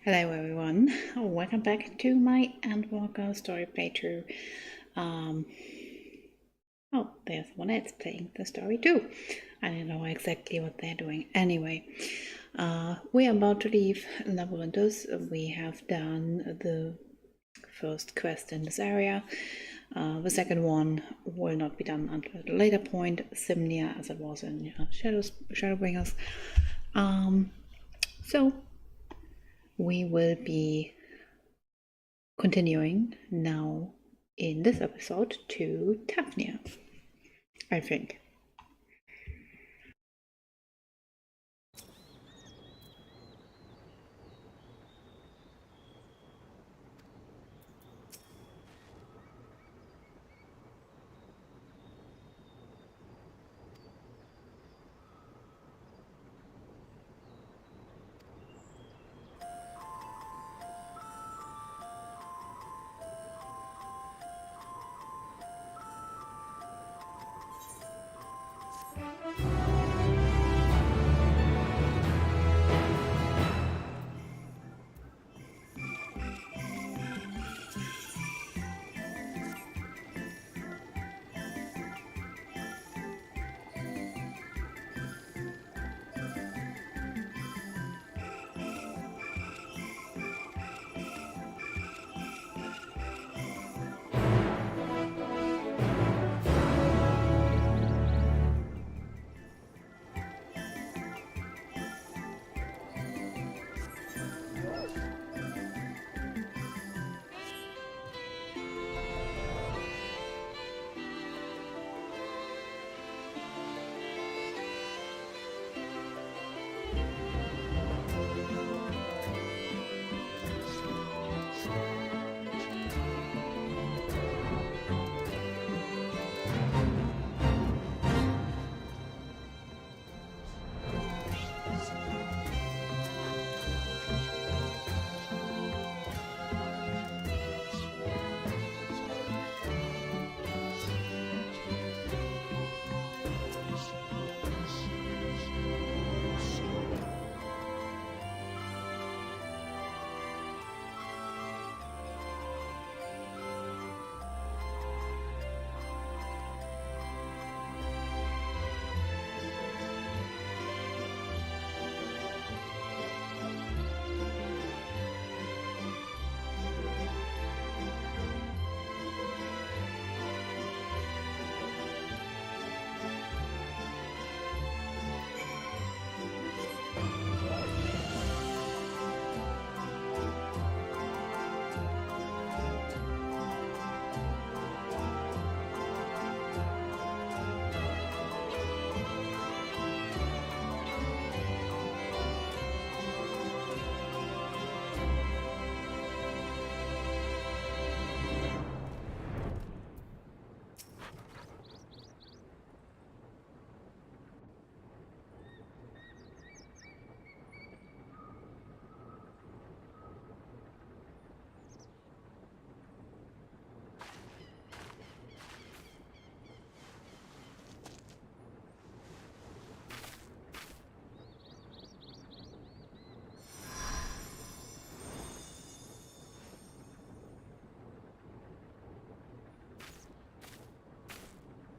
Hello everyone, welcome back to my Endwalker story playthrough. Oh, there's someone else playing the story too. I don't know exactly what they're doing. Anyway, we are about to leave Labyrinthus. We have done the first quest in this area. The second one will not be done until a later point, similar as it was in Shadowbringers. So we will be continuing now in this episode to Tafnia, I think.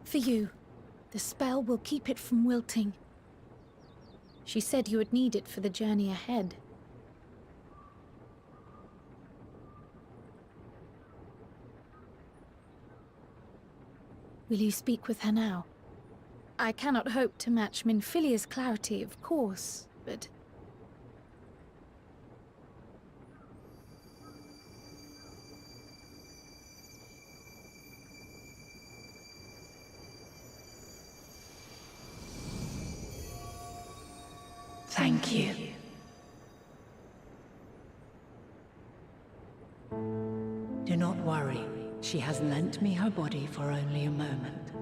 For you. The spell will keep it from wilting. She said you would need it for the journey ahead. Will you speak with her now? I cannot hope to match Minfilia's clarity, of course, but... Thank you. Do not worry. She has lent me her body for only a moment.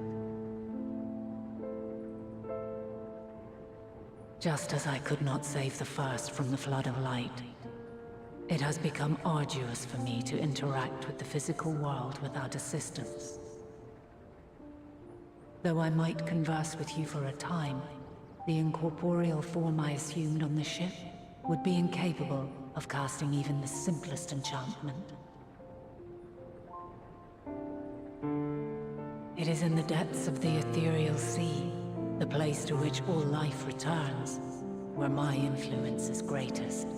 Just as I could not save the first from the flood of light, it has become arduous for me to interact with the physical world without assistance. Though I might converse with you for a time, the incorporeal form I assumed on the ship would be incapable of casting even the simplest enchantment. It is in the depths of the ethereal sea, the place to which all life returns, where my influence is greatest.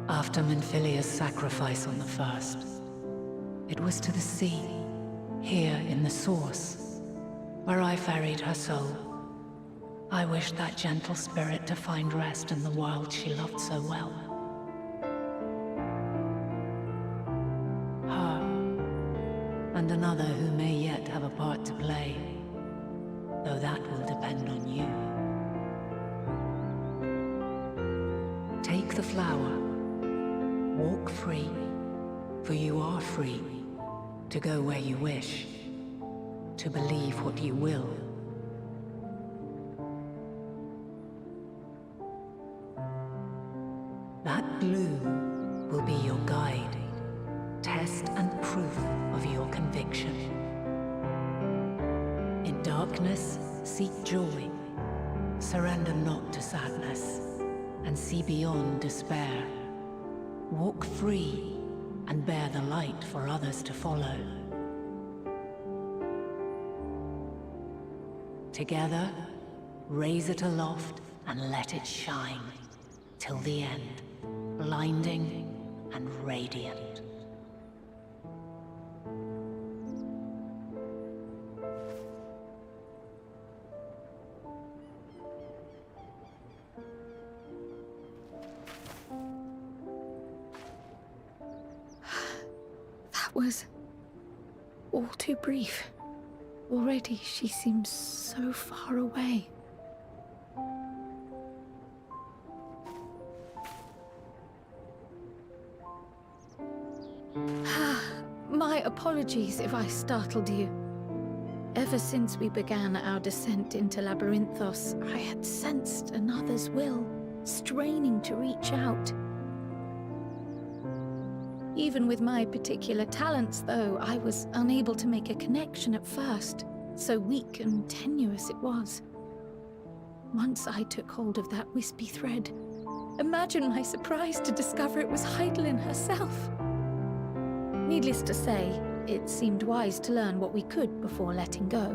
After Menphilia's sacrifice on the first, it was to the sea, here in the source, where I ferried her soul. I wished that gentle spirit to find rest in the world she loved so well. Her, and another who may yet have a part to play, though that will depend on you. Take the flower, walk free, for you are free, to go where you wish, to believe what you will. That bloom will be your guide, test and proof of your conviction. In darkness, seek joy, surrender not to sadness, and see beyond despair. Walk free, and bear the light for others to follow. Together, raise it aloft and let it shine, till the end, blinding and radiant. Was all too brief. Already she seems so far away. My apologies if I startled you. Ever since we began our descent into Labyrinthos, I had sensed another's will, straining to reach out. Even with my particular talents, though, I was unable to make a connection at first, so weak and tenuous it was. Once I took hold of that wispy thread, imagine my surprise to discover it was Heidelin herself. Needless to say, it seemed wise to learn what we could before letting go.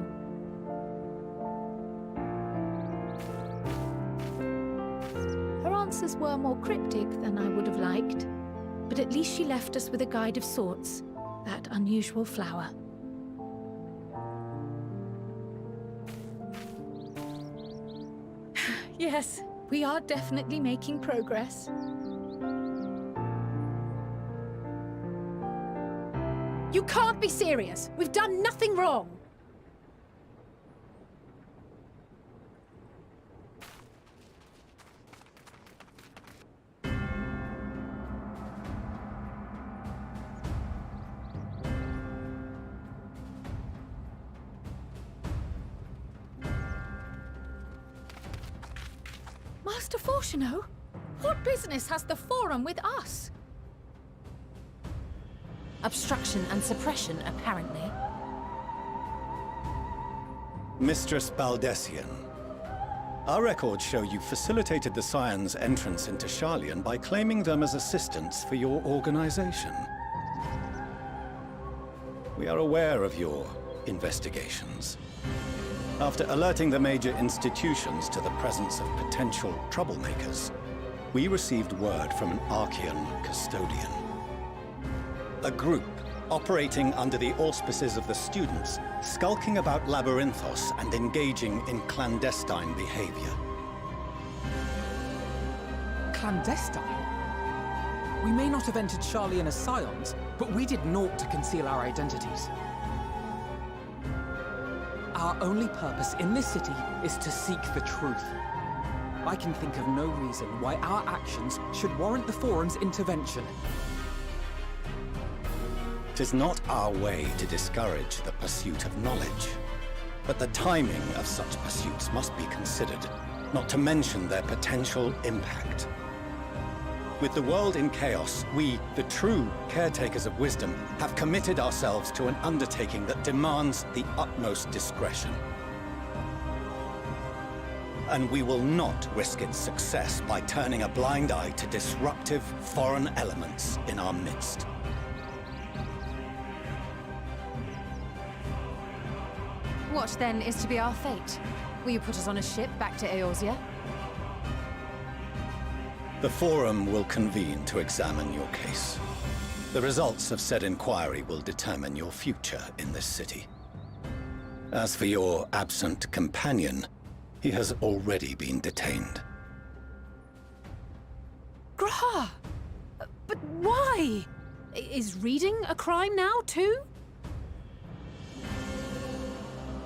Her answers were more cryptic than I would have liked, but at least she left us with a guide of sorts, that unusual flower. Yes, we are definitely making progress. You can't be serious! We've done nothing wrong! Master Fortuno, what business has the Forum with us? Obstruction and suppression, apparently. Mistress Baldessian, our records show you facilitated the Scions' entrance into Sharlayan by claiming them as assistants for your organization. We are aware of your investigations. After alerting the major institutions to the presence of potential troublemakers, we received word from an Archean custodian. A group operating under the auspices of the students, skulking about Labyrinthos and engaging in clandestine behavior. Clandestine? We may not have entered Sharlayan as Scions, but we did naught to conceal our identities. Our only purpose in this city is to seek the truth. I can think of no reason why our actions should warrant the Forum's intervention. 'Tis not our way to discourage the pursuit of knowledge, but the timing of such pursuits must be considered, not to mention their potential impact. With the world in chaos, we, the true caretakers of wisdom, have committed ourselves to an undertaking that demands the utmost discretion. and we will not risk its success by turning a blind eye to disruptive foreign elements in our midst. What, then, is to be our fate? Will you put us on a ship back to Eorzea? The Forum will convene to examine your case. The results of said inquiry will determine your future in this city. As for your absent companion, he has already been detained. Grah! But why? Is reading a crime now, too?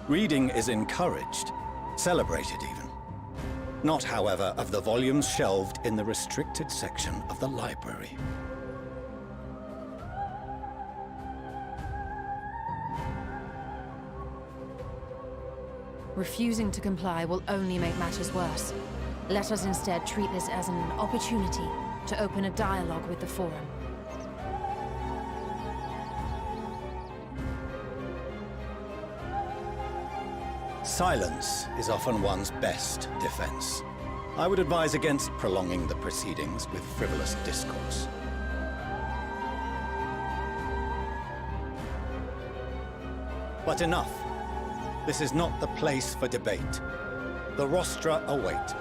Reading is encouraged, celebrated even. Not, however, of the volumes shelved in the restricted section of the library. Refusing to comply will only make matters worse. Let us instead treat this as an opportunity to open a dialogue with the Forum. Silence is often one's best defense. I would advise against prolonging the proceedings with frivolous discourse. But enough. This is not the place for debate. The rostra await.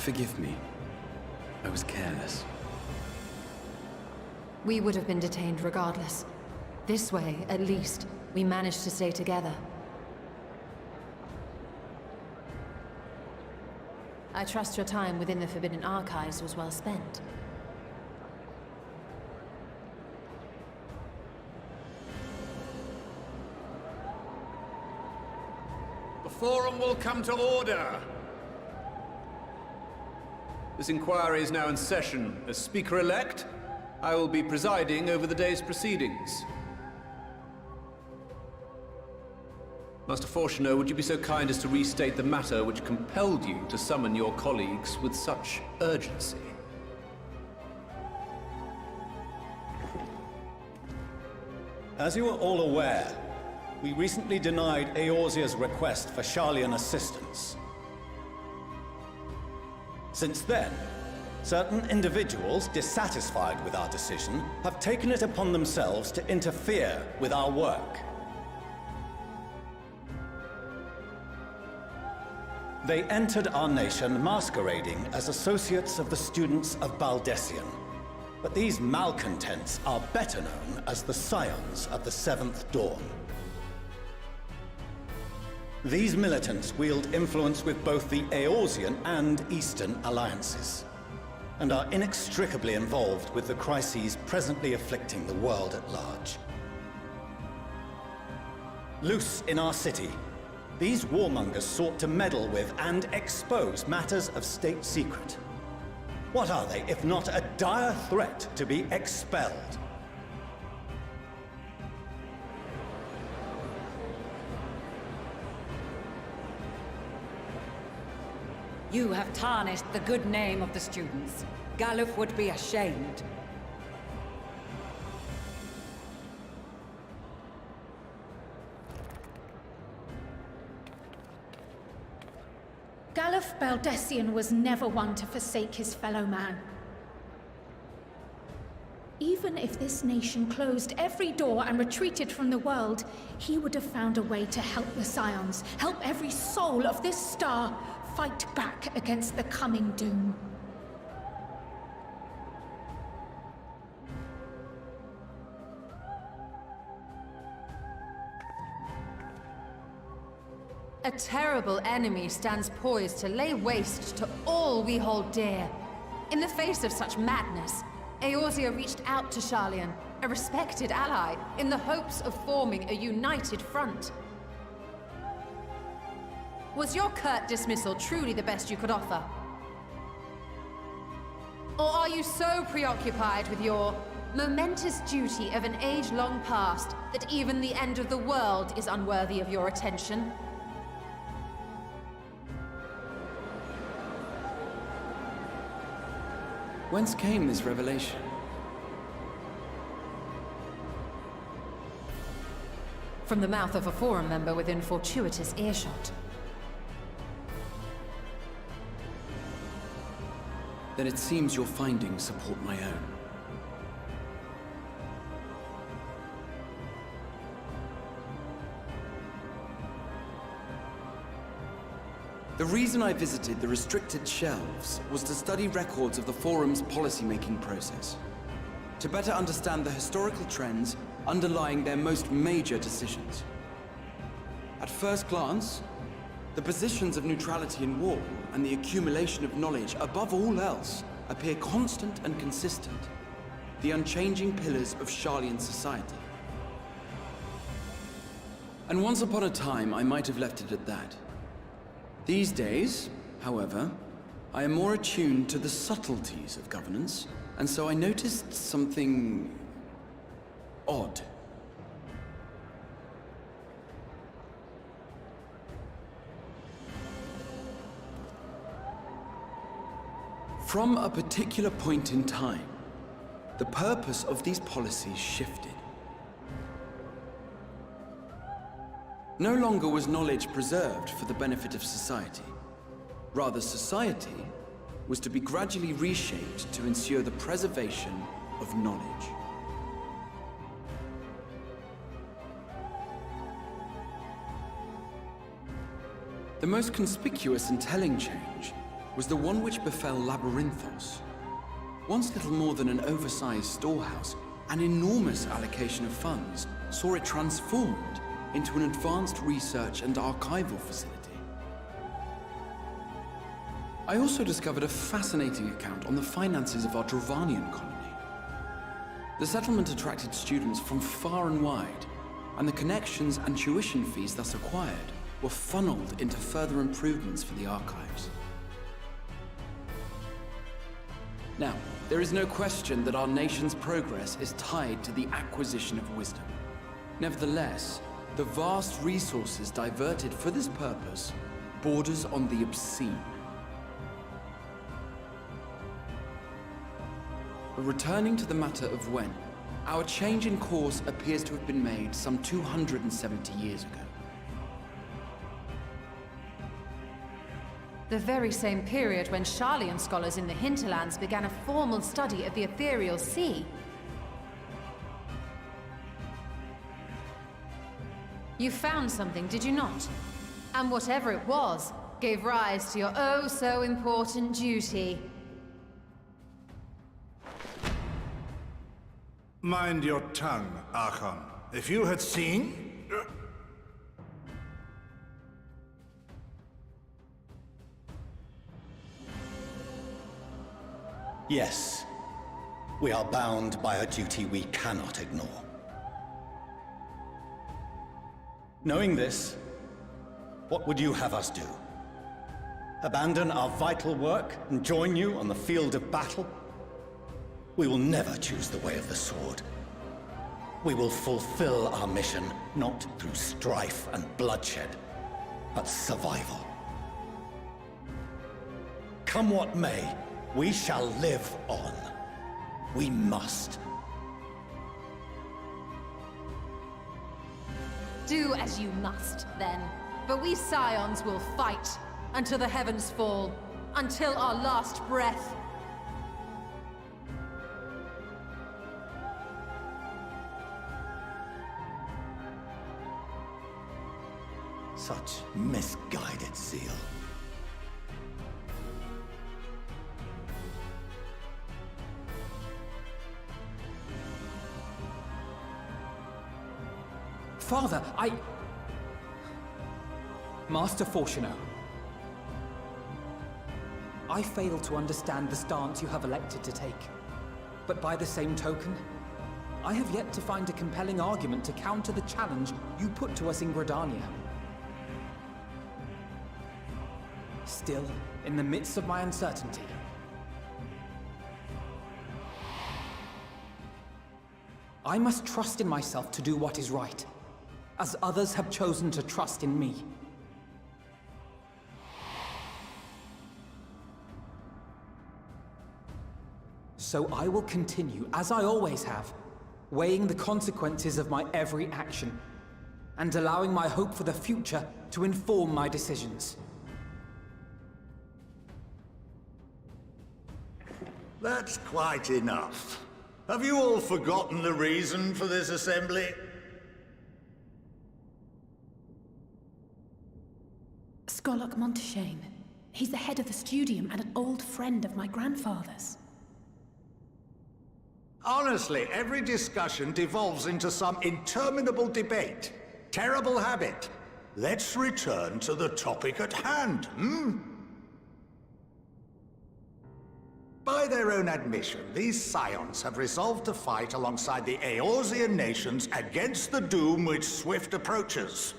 Forgive me. I was careless. We would have been detained regardless. This way, at least, we managed to stay together. I trust your time within the Forbidden Archives was well spent. The Forum will come to order! This inquiry is now in session. As Speaker-elect, I will be presiding over the day's proceedings. Master Fortuner, would you be so kind as to restate the matter which compelled you to summon your colleagues with such urgency? As you are all aware, we recently denied Eorzea's request for Sharlayan assistance. Since then, certain individuals dissatisfied with our decision have taken it upon themselves to interfere with our work. They entered our nation masquerading as associates of the students of Baldessian. But these malcontents are better known as the Scions of the Seventh Dawn. These militants wield influence with both the Eorzean and Eastern alliances, and are inextricably involved with the crises presently afflicting the world at large. Loose in our city, these warmongers sought to meddle with and expose matters of state secret. What are they, if not a dire threat to be expelled? You have tarnished the good name of the students. Galuf would be ashamed. Galuf Baldessian was never one to forsake his fellow man. Even if this nation closed every door and retreated from the world, he would have found a way to help the Scions, help every soul of this star fight back against the coming doom. A terrible enemy stands poised to lay waste to all we hold dear. In the face of such madness, Eorzea reached out to Sharlayan, a respected ally, in the hopes of forming a united front. Was your curt dismissal truly the best you could offer? Or are you so preoccupied with your momentous duty of an age-long past that even the end of the world is unworthy of your attention? Whence came this revelation? From the mouth of a Forum member within fortuitous earshot. Then it seems your findings support my own. The reason I visited the restricted shelves was to study records of the Forum's policymaking process, to better understand the historical trends underlying their most major decisions. At first glance, the positions of neutrality in war and the accumulation of knowledge above all else appear constant and consistent, the unchanging pillars of Sharlayan society. And once upon a time, I might have left it at that. These days, however, I am more attuned to the subtleties of governance, and so I noticed something odd. From a particular point in time, the purpose of these policies shifted. No longer was knowledge preserved for the benefit of society. Rather, society was to be gradually reshaped to ensure the preservation of knowledge. The most conspicuous and telling change was the one which befell Labyrinthos. Once little more than an oversized storehouse, an enormous allocation of funds saw it transformed into an advanced research and archival facility. I also discovered a fascinating account on the finances of our Dravanian colony. The settlement attracted students from far and wide, and the connections and tuition fees thus acquired were funneled into further improvements for the archives. Now, there is no question that our nation's progress is tied to the acquisition of wisdom. Nevertheless, the vast resources diverted for this purpose borders on the obscene. But returning to the matter of when, our change in course appears to have been made some 270 years ago. The very same period when Sharlayan scholars in the hinterlands began a formal study of the ethereal sea. You found something, did you not? And whatever it was, gave rise to your oh-so-important duty. Mind your tongue, Archon. If you had seen... Yes, we are bound by a duty we cannot ignore. Knowing this, what would you have us do? Abandon our vital work and join you on the field of battle? We will never choose the way of the sword. We will fulfill our mission not through strife and bloodshed, but survival. Come what may, we shall live on. We must. Do as you must, then. But we Scions will fight until the heavens fall, until our last breath. Such misguided zeal. Father, Master Fortuno, I fail to understand the stance you have elected to take. But by the same token, I have yet to find a compelling argument to counter the challenge you put to us in Gridania. Still, in the midst of my uncertainty, I must trust in myself to do what is right, as others have chosen to trust in me. So I will continue, as I always have, weighing the consequences of my every action, and allowing my hope for the future to inform my decisions. That's quite enough. Have you all forgotten the reason for this assembly? Skolok Monteshane. He's the head of the Studium and an old friend of my grandfather's. Honestly, every discussion devolves into some interminable debate. Terrible habit. Let's return to the topic at hand, By their own admission, these scions have resolved to fight alongside the Eorzean nations against the doom which swift approaches.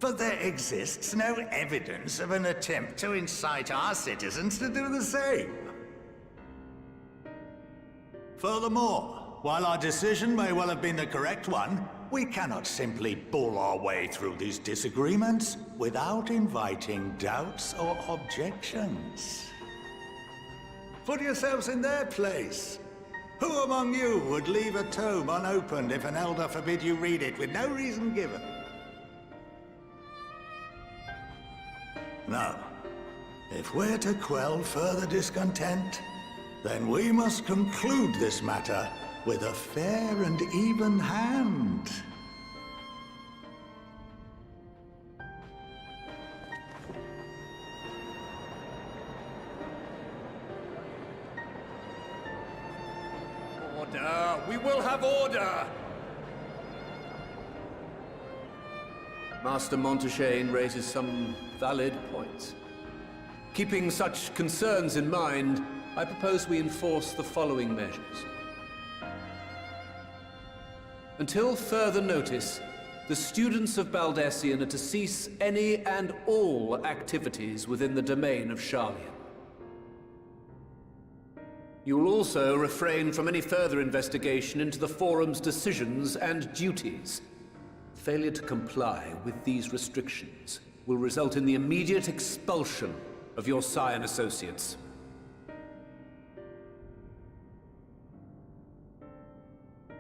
But there exists no evidence of an attempt to incite our citizens to do the same. Furthermore, while our decision may well have been the correct one, we cannot simply bull our way through these disagreements without inviting doubts or objections. Put yourselves in their place. Who among you would leave a tome unopened if an elder forbid you read it with no reason given? Now, if we're to quell further discontent, then we must conclude this matter with a fair and even hand. Order! We will have order! Master Monteshane raises some valid points. Keeping such concerns in mind, I propose we enforce the following measures. Until further notice, the students of Baldesion are to cease any and all activities within the domain of Sharlayan. You will also refrain from any further investigation into the Forum's decisions and duties. Failure to comply with these restrictions will result in the immediate expulsion of your Scion associates.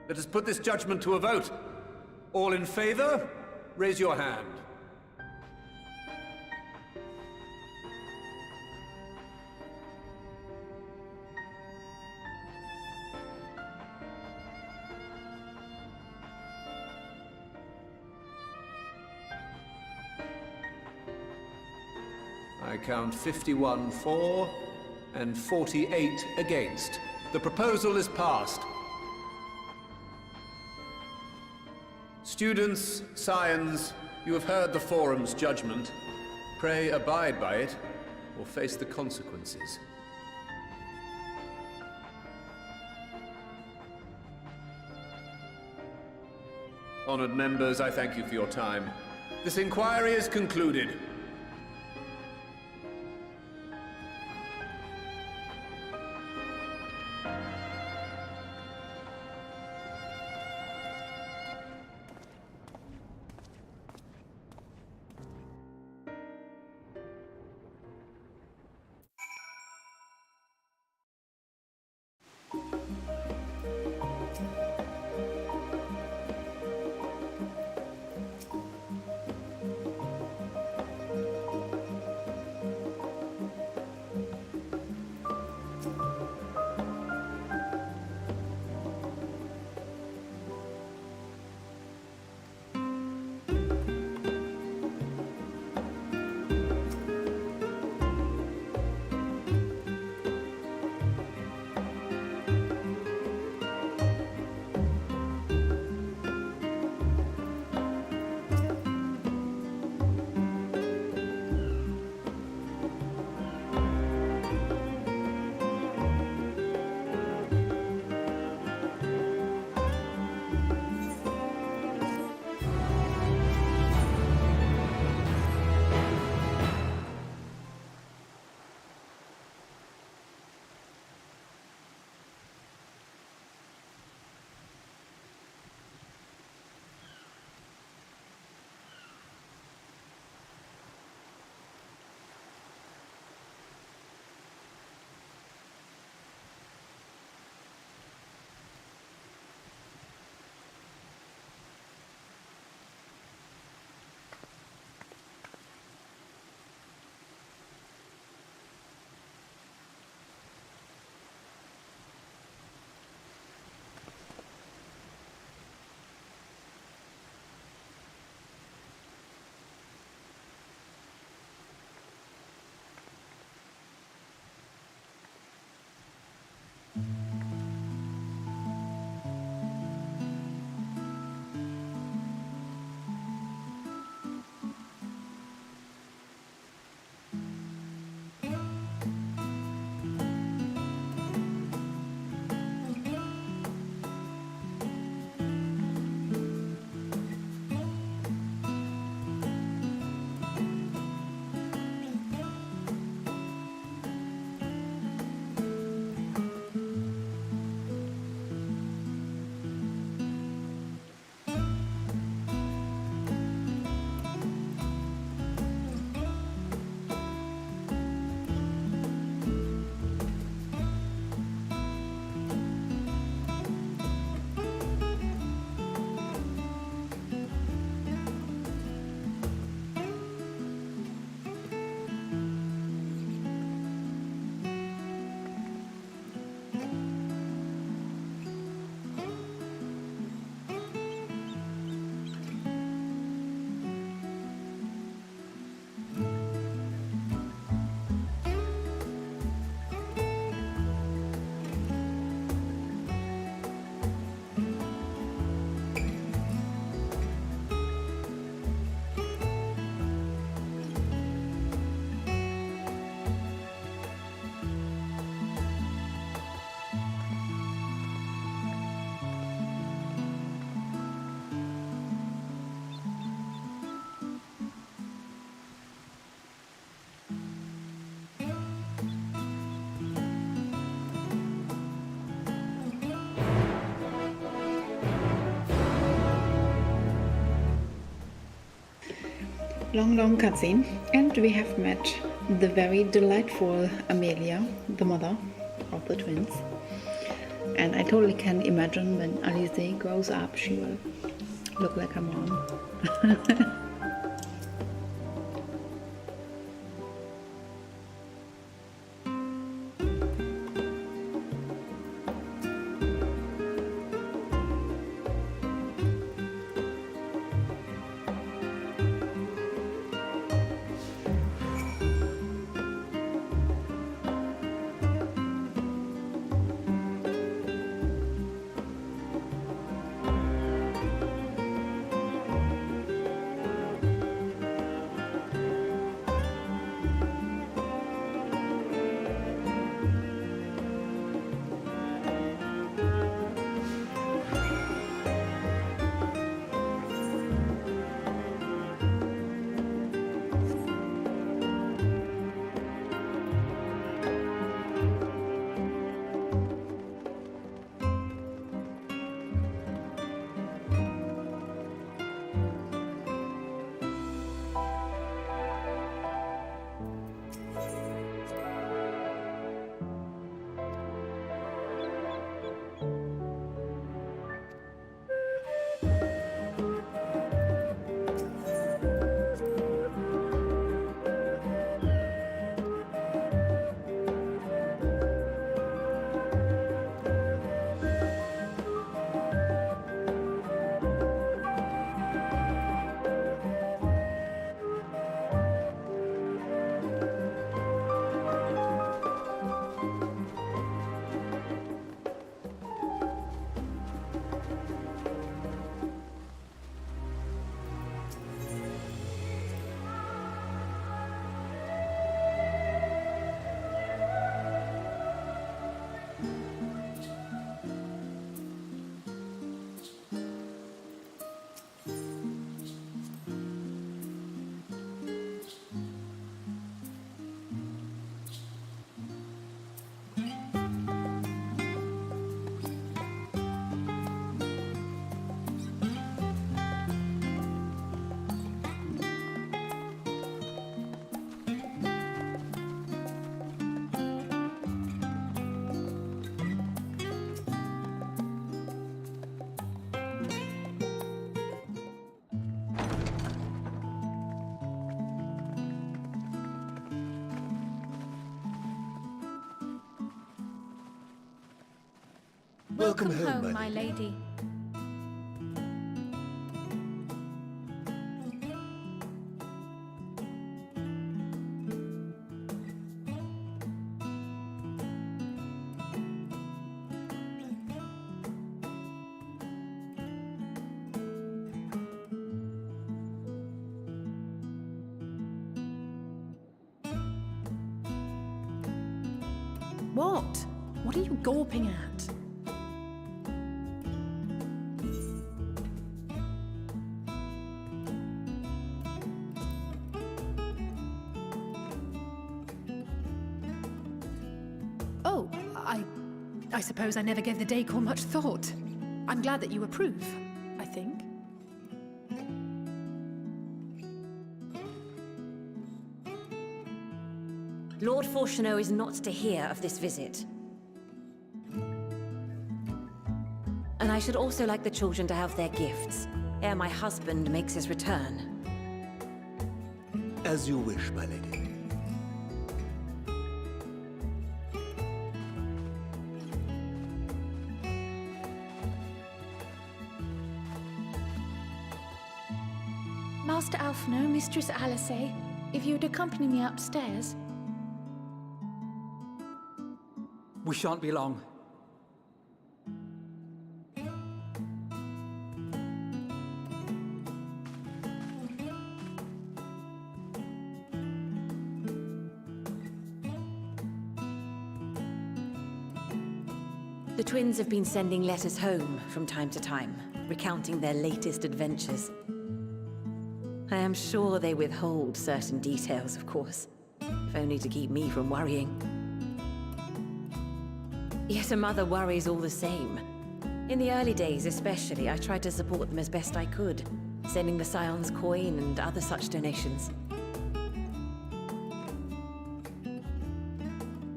Let us put this judgment to a vote. All in favor, raise your hand. I count 51 for and 48 against. The proposal is passed. Students, Scions, you have heard the Forum's judgment. Pray abide by it, or face the consequences. Honored members, I thank you for your time. This inquiry is concluded. long cutscene, and we have met the very delightful Amelia, the mother of the twins. And I totally can imagine when Alice grows up, she will look like her mom. Welcome home, my lady. What? What are you gawping at? Oh, I suppose I never gave the decor much thought. I'm glad that you approve, I think. Lord Fourcheneau is not to hear of this visit. And I should also like the children to have their gifts, ere my husband makes his return. As you wish, my lady. Master Alphino, Mistress Alice, if you'd accompany me upstairs. We shan't be long. The twins have been sending letters home from time to time, recounting their latest adventures. I am sure they withhold certain details, of course, if only to keep me from worrying. Yet a mother worries all the same. In the early days especially, I tried to support them as best I could. sending the Scion's coin and other such donations.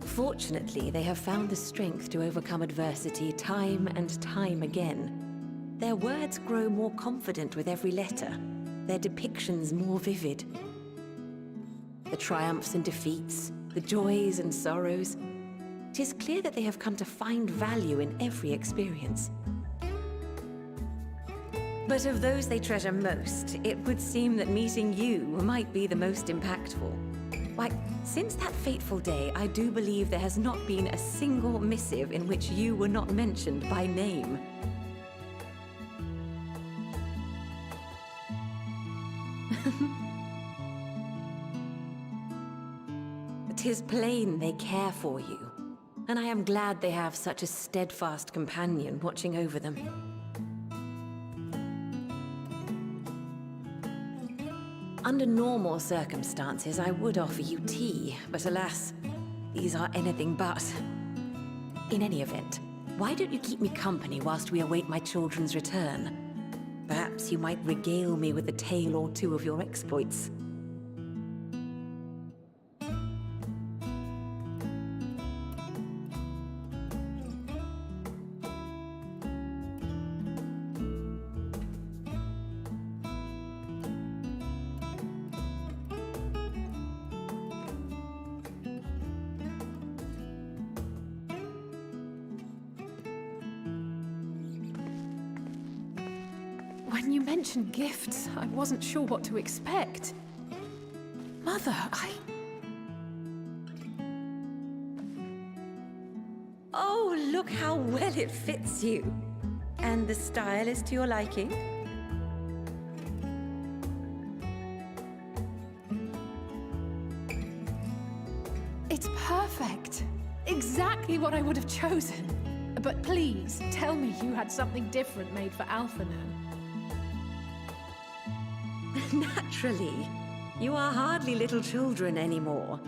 Fortunately, they have found the strength to overcome adversity time and time again. Their words grow more confident with every letter, their depictions more vivid. The triumphs and defeats, the joys and sorrows. It is clear that they have come to find value in every experience. But of those they treasure most, it would seem that meeting you might be the most impactful. Why, since that fateful day, I do believe there has not been a single missive in which you were not mentioned by name. "'Tis plain they care for you, and I am glad they have such a steadfast companion watching over them. Under normal circumstances, I would offer you tea, but alas, these are anything but. In any event, why don't you keep me company whilst we await my children's return? Perhaps you might regale me with a tale or two of your exploits." When you mentioned gifts, I wasn't sure what to expect. Mother, Oh, look how well it fits you. And the style is to your liking? It's perfect. Exactly what I would have chosen. But please, tell me you had something different made for Alphinaud. Naturally. You are hardly little children anymore.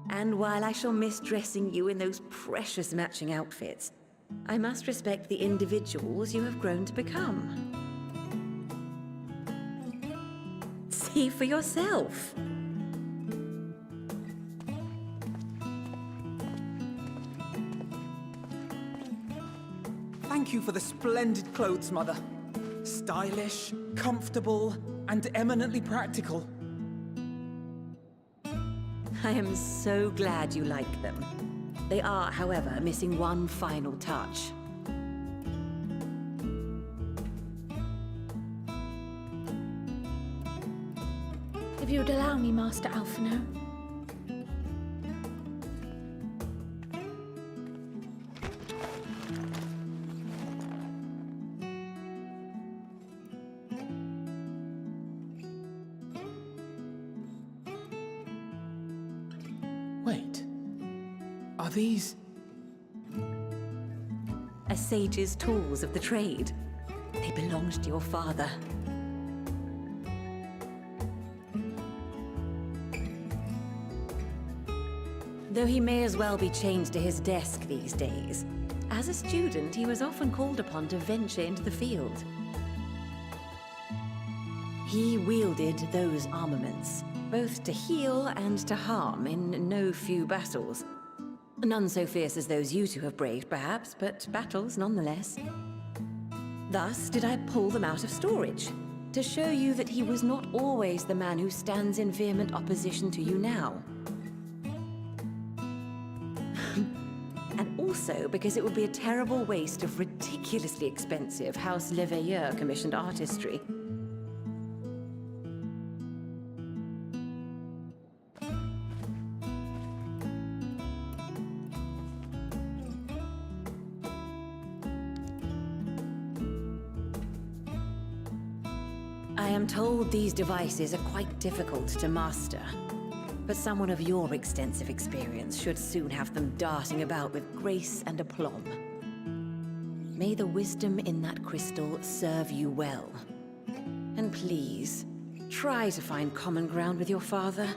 And while I shall miss dressing you in those precious matching outfits, I must respect the individuals you have grown to become. See for yourself. Thank you for the splendid clothes, Mother. Stylish, comfortable, and eminently practical. I am so glad you like them. They are, however, missing one final touch. If you would allow me, Master Alphinaud. Wait. Are these... A sage's tools of the trade. They belonged to your father. Though he may as well be chained to his desk these days, as a student he was often called upon to venture into the field. He wielded those armaments, both to heal and to harm in no few battles. None so fierce as those you two have braved, perhaps, but battles nonetheless. Thus did I pull them out of storage, to show you that he was not always the man who stands in vehement opposition to you now. And also because it would be a terrible waste of ridiculously expensive House Leveilleur commissioned artistry. I am told these devices are quite difficult to master, but someone of your extensive experience should soon have them darting about with grace and aplomb. May the wisdom in that crystal serve you well. And please, try to find common ground with your father,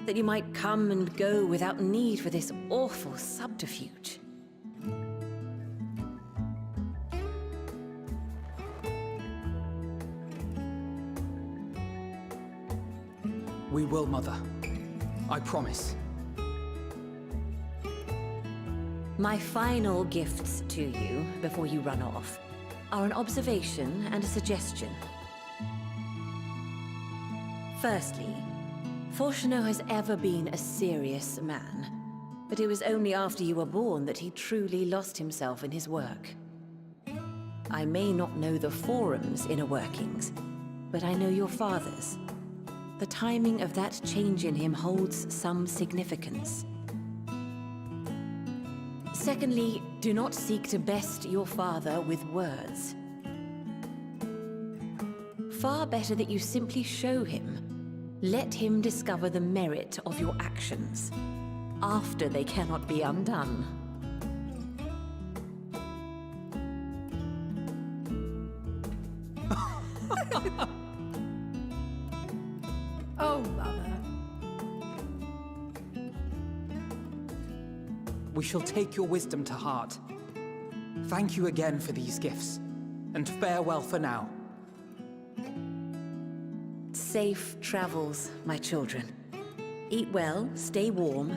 that you might come and go without need for this awful subterfuge. We will, Mother. I promise. My final gifts to you, before you run off, are an observation and a suggestion. Firstly, Fortuno has ever been a serious man, but it was only after you were born that he truly lost himself in his work. I may not know the Forum's inner workings, but I know your father's. The timing of that change in him holds some significance. Secondly, do not seek to best your father with words. Far better that you simply show him. Let him discover the merit of your actions, after they cannot be undone. Oh, Mother. We shall take your wisdom to heart. Thank you again for these gifts, and farewell for now. Safe travels, my children. Eat well, stay warm,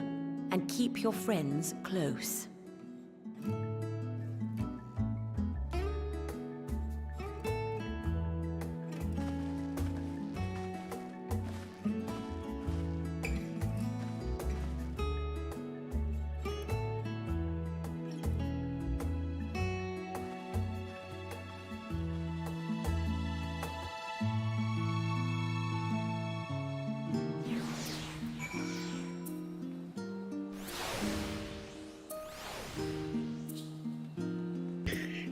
and keep your friends close.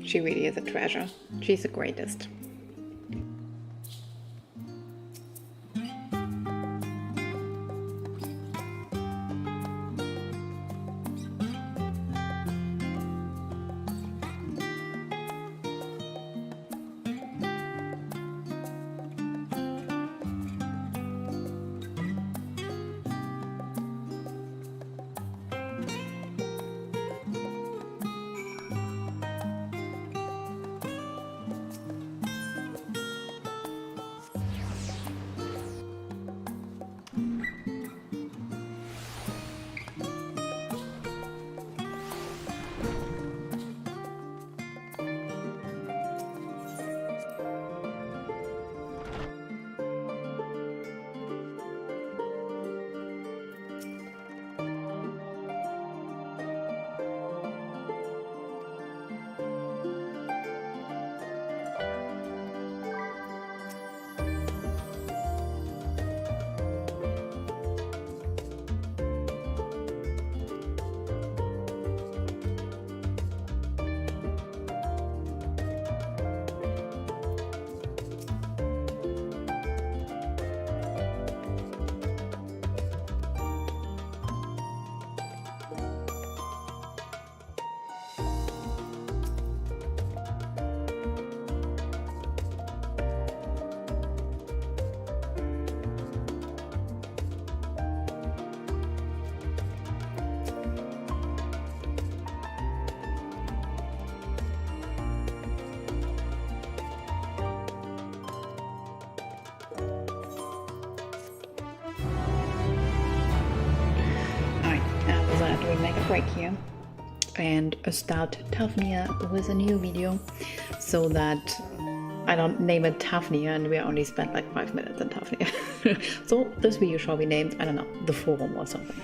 She really is a treasure. She's the greatest. We'll make a break here and start Tafnia with a new video, so that I don't name it Tafnia and we only spent like 5 minutes on Tafnia. So this video shall be named, I don't know, the Forum or something.